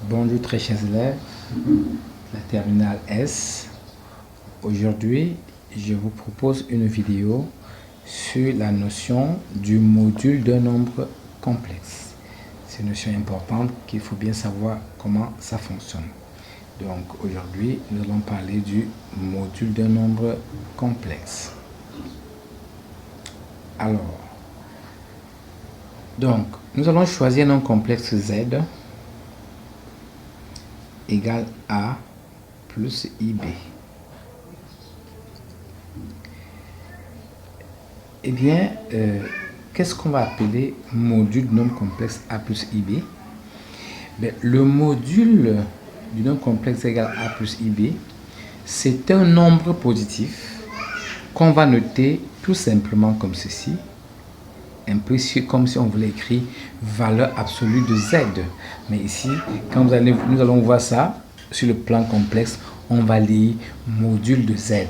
Bonjour très chers élèves, la terminale S. Aujourd'hui, je vous propose une vidéo sur la notion du module d'un nombre complexe. C'est une notion importante qu'il faut bien savoir comment ça fonctionne. Donc aujourd'hui, nous allons parler du module d'un nombre complexe. Alors, nous allons choisir un nombre complexe Z égale A plus IB. Eh bien, qu'est-ce qu'on va appeler module du nombre complexe A plus IB? Ben, le module du nombre complexe égal A plus IB, c'est un nombre positif qu'on va noter tout simplement comme ceci. Un peu comme si on voulait écrire valeur absolue de Z. Mais ici, quand nous allons voir ça sur le plan complexe, on va lire module de Z.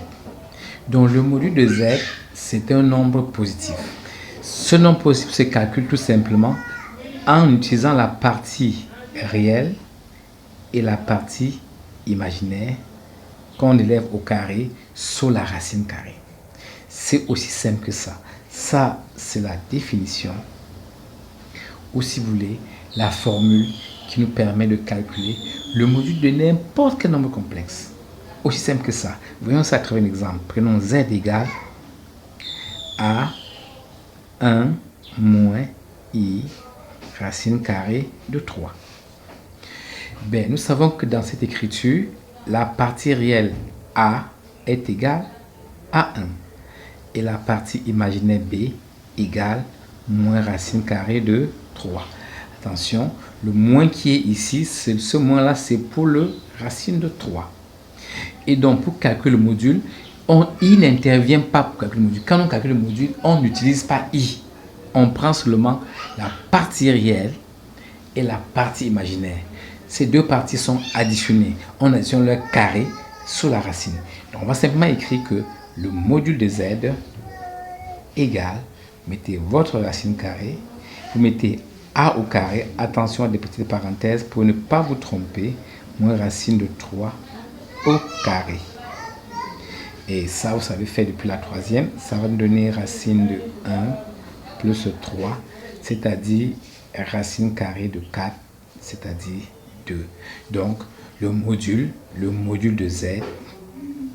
Donc le module de Z, c'est un nombre positif. Ce nombre positif se calcule tout simplement en utilisant la partie réelle et la partie imaginaire qu'on élève au carré sur la racine carrée. C'est aussi simple que ça. Ça, c'est la définition, ou si vous voulez, la formule qui nous permet de calculer le module de n'importe quel nombre complexe. Aussi simple que ça. Voyons ça à travers un exemple. Prenons Z égale à 1 moins I racine carrée de 3. Ben, nous savons que dans cette écriture, la partie réelle A est égale à 1. Et la partie imaginaire B égale moins racine carrée de 3. Attention, le moins qui est ici, ce moins-là, c'est pour le racine de 3. Et donc, pour calculer le module, I n'intervient pas pour calculer le module. Quand on calcule le module, on n'utilise pas I. On prend seulement la partie réelle et la partie imaginaire. Ces deux parties sont additionnées. On additionne leur carré sur la racine. Donc, on va simplement écrire que le module de Z égale, mettez votre racine carrée, vous mettez A au carré, attention à des petites parenthèses pour ne pas vous tromper, moins racine de 3 au carré. Et ça, vous savez faire depuis la troisième, ça va nous donner racine de 1 plus 3, c'est-à-dire racine carrée de 4, c'est-à-dire 2. Donc, le module de Z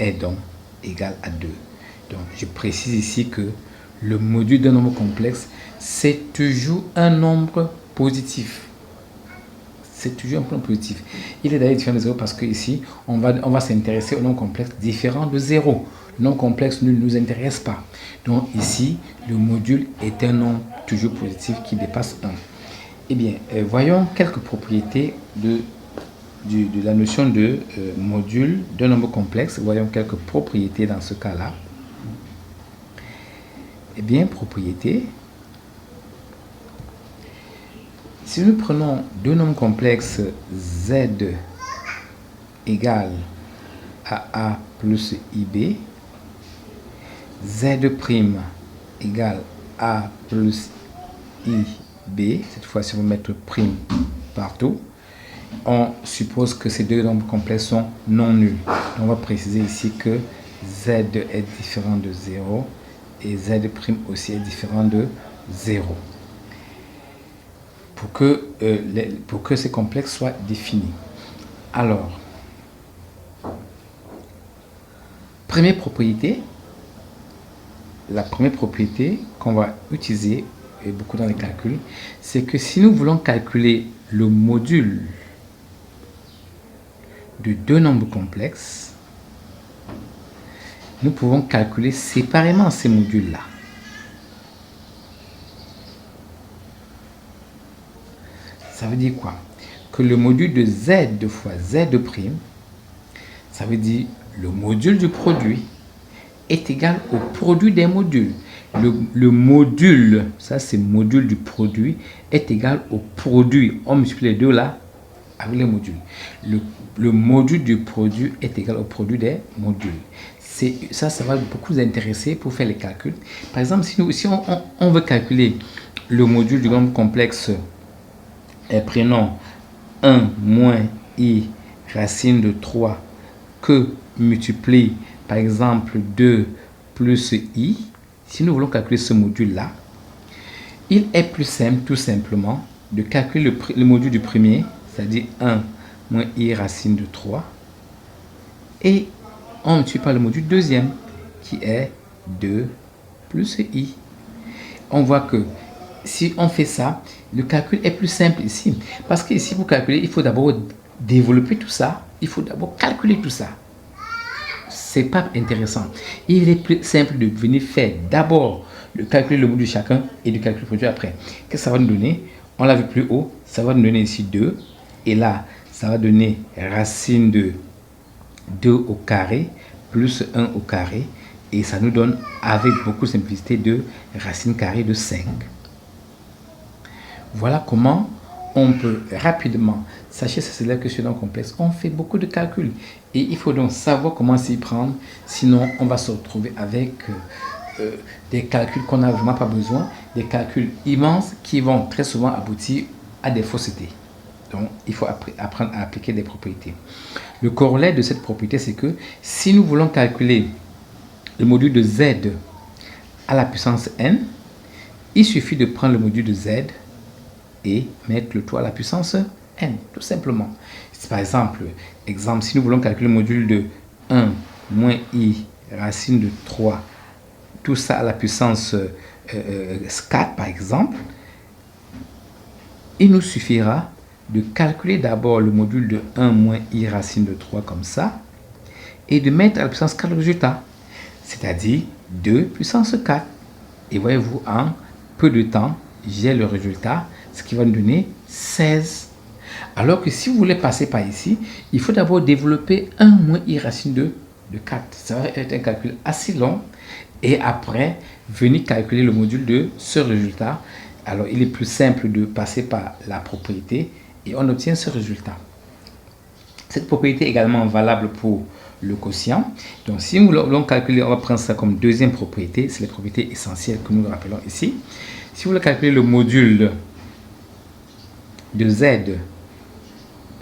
est donc égal à 2. Donc, je précise ici que le module d'un nombre complexe, c'est toujours un nombre positif. C'est toujours un nombre positif. Il est d'ailleurs différent de 0 parce que ici, on va s'intéresser au nombre complexe différent de 0. Le nombre complexe ne nous intéresse pas. Donc ici, le module est un nombre toujours positif qui dépasse 1. Eh bien, voyons quelques propriétés de la notion de module d'un nombre complexe. Voyons quelques propriétés dans ce cas-là. Eh bien, propriété. Si nous prenons deux nombres complexes Z égale à A plus IB, Z' égale A plus IB, cette fois-ci on va mettre prime partout, on suppose que ces deux nombres complexes sont non nuls. Donc on va préciser ici que Z est différent de 0 et Z' aussi est différent de 0. Pour que ces complexes soient définis. Alors, première propriété, la première propriété qu'on va utiliser beaucoup dans les calculs, c'est que si nous voulons calculer le module de deux nombres complexes, nous pouvons calculer séparément ces modules-là. Ça veut dire quoi? Que le module de Z fois Z', ça veut dire le module du produit est égal au produit des modules. Le module, ça c'est module du produit, est égal au produit. On multiplie les deux là avec les modules. Le module du produit est égal au produit des modules. Ça va beaucoup nous intéresser pour faire les calculs. Par exemple, si on veut calculer le module du nombre complexe, prenons 1 moins i racine de 3 que multiplie par exemple 2 plus i, si nous voulons calculer ce module-là, il est plus simple tout simplement de calculer le module du premier, c'est-à-dire 1 moins i racine de 3, et on multiplie par le module deuxième qui est 2 plus i. On voit que si on fait ça, le calcul est plus simple ici. Parce que ici, pour calculer, il faut d'abord développer tout ça. Il faut d'abord calculer tout ça. C'est pas intéressant. Il est plus simple de venir faire d'abord le calcul le module de chacun et de calculer le produit après. Qu'est-ce que ça va nous donner? On l'a vu plus haut. Ça va nous donner ici 2. Et là, ça va donner racine de 2 au carré plus 1 au carré. Et ça nous donne, avec beaucoup de simplicité, de racine carrée de 5. Voilà comment on peut rapidement, sachez c'est la question complexe, on fait beaucoup de calculs. Et il faut donc savoir comment s'y prendre, sinon on va se retrouver avec des calculs qu'on n'a vraiment pas besoin, des calculs immenses qui vont très souvent aboutir à des faussetés. Donc il faut apprendre à appliquer des propriétés. Le corollaire de cette propriété, c'est que si nous voulons calculer le module de z à la puissance n, il suffit de prendre le module de z et mettre le tout à la puissance n, tout simplement. Par exemple, si nous voulons calculer le module de 1 moins i racine de 3, tout ça à la puissance 4 par exemple, il nous suffira de calculer d'abord le module de 1 moins i racine de 3 comme ça, et de mettre à la puissance 4 le résultat, c'est-à-dire 2 puissance 4. Et voyez-vous, en peu de temps, j'ai le résultat, ce qui va nous donner 16. Alors que si vous voulez passer par ici, il faut d'abord développer 1 moins i racine de 4. Ça va être un calcul assez long. Et après, venir calculer le module de ce résultat. Alors, il est plus simple de passer par la propriété et on obtient ce résultat. Cette propriété est également valable pour le quotient. Donc, si nous voulons calculer, on va prendre ça comme deuxième propriété. C'est la propriété essentielle que nous rappelons ici. Si vous voulez calculer le module de z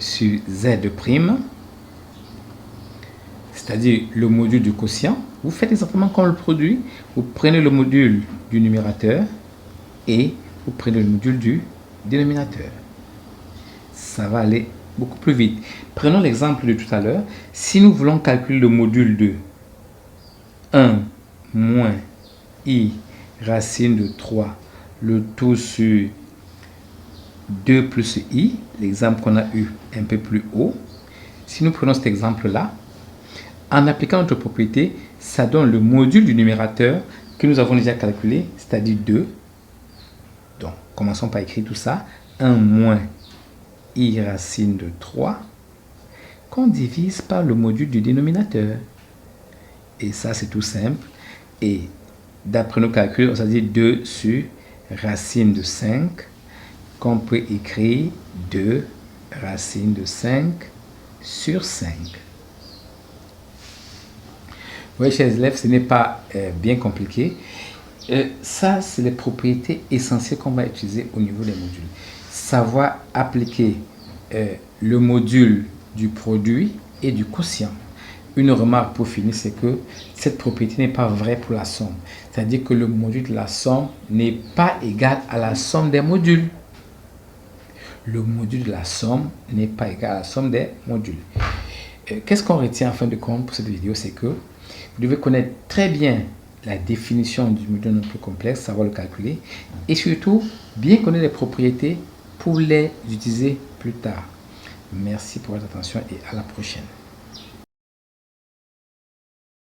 sur z', c'est-à-dire le module du quotient, vous faites exactement comme le produit. Vous prenez le module du numérateur et vous prenez le module du dénominateur. Ça va aller beaucoup plus vite. Prenons l'exemple de tout à l'heure. Si nous voulons calculer le module de 1 moins i racine de 3, le tout sur 2 plus i, l'exemple qu'on a eu un peu plus haut. Si nous prenons cet exemple-là, en appliquant notre propriété, ça donne le module du numérateur que nous avons déjà calculé, c'est-à-dire 2. Donc, commençons par écrire tout ça. 1 moins i racine de 3 qu'on divise par le module du dénominateur. Et ça, c'est tout simple. Et d'après nos calculs, ça dit 2 sur racine de 5, qu'on peut écrire 2 racine de 5 sur 5. Oui, chers élèves, ce n'est pas bien compliqué. Ça, c'est les propriétés essentielles qu'on va utiliser au niveau des modules. Savoir appliquer le module du produit et du quotient. Une remarque pour finir, c'est que cette propriété n'est pas vraie pour la somme. C'est-à-dire que le module de la somme n'est pas égal à la somme des modules. Le module de la somme n'est pas égal à la somme des modules. Qu'est-ce qu'on retient en fin de compte pour cette vidéo? C'est que vous devez connaître très bien la définition du module non plus complexe, savoir le calculer, et surtout bien connaître les propriétés pour les utiliser plus tard. Merci pour votre attention et à la prochaine.